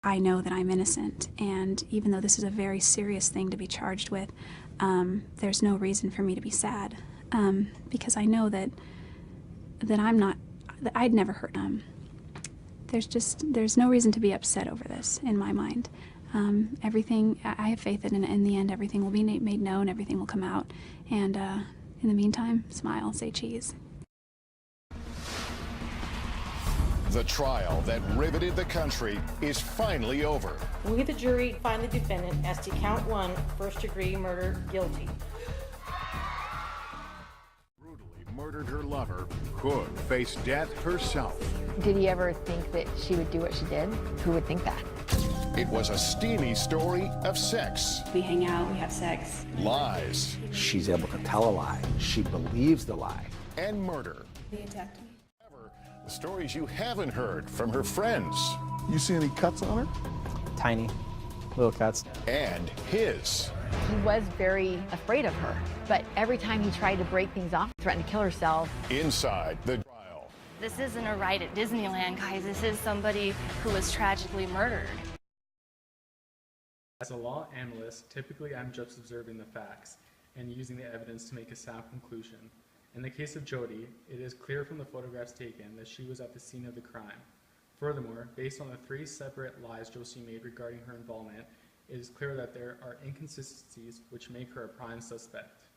I know that I'm innocent, and even though this is a very serious thing to be charged with, there's no reason for me to be sad, because I know that I'm not, that I'd never hurt. There's no reason to be upset over this in my mind. Everything, I have faith that in the end everything will be made known, everything will come out, and in the meantime, smile, say cheese. The trial that riveted the country is finally over. We, the jury, find the defendant as to count 1, first-degree murder, guilty. Brutally murdered her lover, could face death herself. Did he ever think that she would do what she did? Who would think that? It was a steamy story of sex. We hang out, we have sex. Lies. She's able to tell a lie. She believes the lie. And murder. He attacked me. The stories you haven't heard from her friends. You see any cuts on her? Tiny, little cuts. And his. He was very afraid of her, but every time he tried to break things off, threatened to kill herself. Inside the trial. This isn't a ride at Disneyland, guys. This is somebody who was tragically murdered. As a law analyst, typically I'm just observing the facts and using the evidence to make a sound conclusion. In the case of Jodi, it is clear from the photographs taken that she was at the scene of the crime. Furthermore, based on the 3 separate lies Josie made regarding her involvement, it is clear that there are inconsistencies which make her a prime suspect.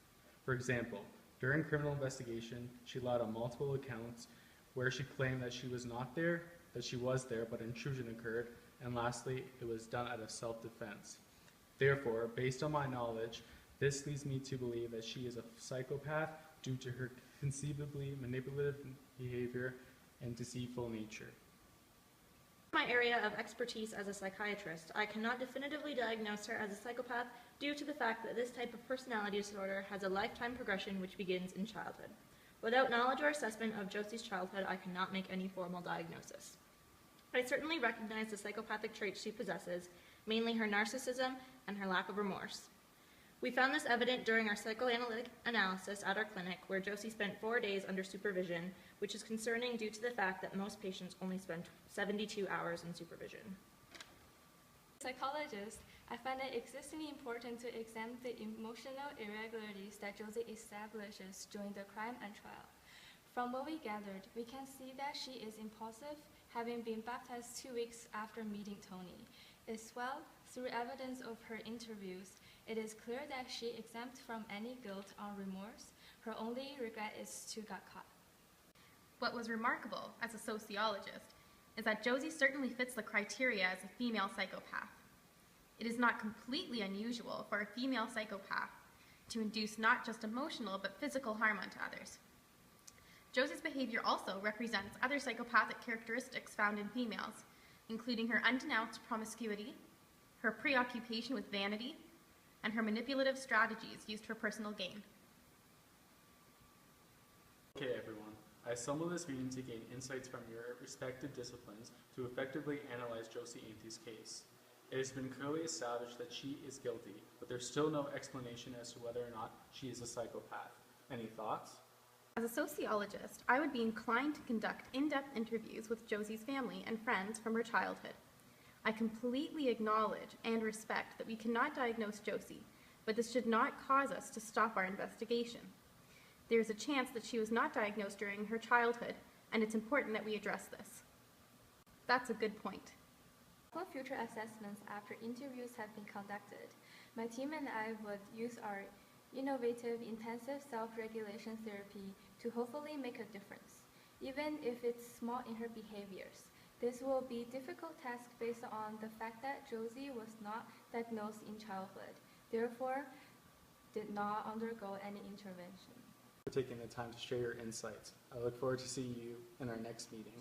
For example, during criminal investigation, she lied on multiple accounts where she claimed that she was not there, that she was there but intrusion occurred, and lastly, it was done out of self-defense. Therefore, based on my knowledge, this leads me to believe that she is a psychopath due to her conceivably manipulative behavior and deceitful nature. My area of expertise as a psychiatrist, I cannot definitively diagnose her as a psychopath due to the fact that this type of personality disorder has a lifetime progression which begins in childhood. Without knowledge or assessment of Josie's childhood, I cannot make any formal diagnosis. I certainly recognize the psychopathic traits she possesses, mainly her narcissism and her lack of remorse. We found this evident during our psychoanalytic analysis at our clinic, where Josie spent 4 days under supervision, which is concerning due to the fact that most patients only spend 72 hours in supervision. As a psychologist, I find it extremely important to examine the emotional irregularities that Josie establishes during the crime and trial. From what we gathered, we can see that she is impulsive, having been baptized 2 weeks after meeting Tony. As well, through evidence of her interviews, it is clear that she exempt from any guilt or remorse. Her only regret is to get caught. What was remarkable as a sociologist is that Josie certainly fits the criteria as a female psychopath. It is not completely unusual for a female psychopath to induce not just emotional but physical harm onto others. Josie's behavior also represents other psychopathic characteristics found in females, including her undenounced promiscuity, her preoccupation with vanity, and her manipulative strategies used for personal gain. Okay everyone, I assembled this meeting to gain insights from your respective disciplines to effectively analyze Josie Ainsley's case. It has been clearly established that she is guilty, but there's still no explanation as to whether or not she is a psychopath. Any thoughts? As a sociologist, I would be inclined to conduct in-depth interviews with Josie's family and friends from her childhood. I completely acknowledge and respect that we cannot diagnose Josie, but this should not cause us to stop our investigation. There is a chance that she was not diagnosed during her childhood, and it's important that we address this. That's a good point. For future assessments after interviews have been conducted, my team and I would use our innovative intensive self-regulation therapy to hopefully make a difference, even if it's small in her behaviors. This will be a difficult task based on the fact that Josie was not diagnosed in childhood, therefore did not undergo any intervention. For taking the time to share your insights. I look forward to seeing you in our next meeting.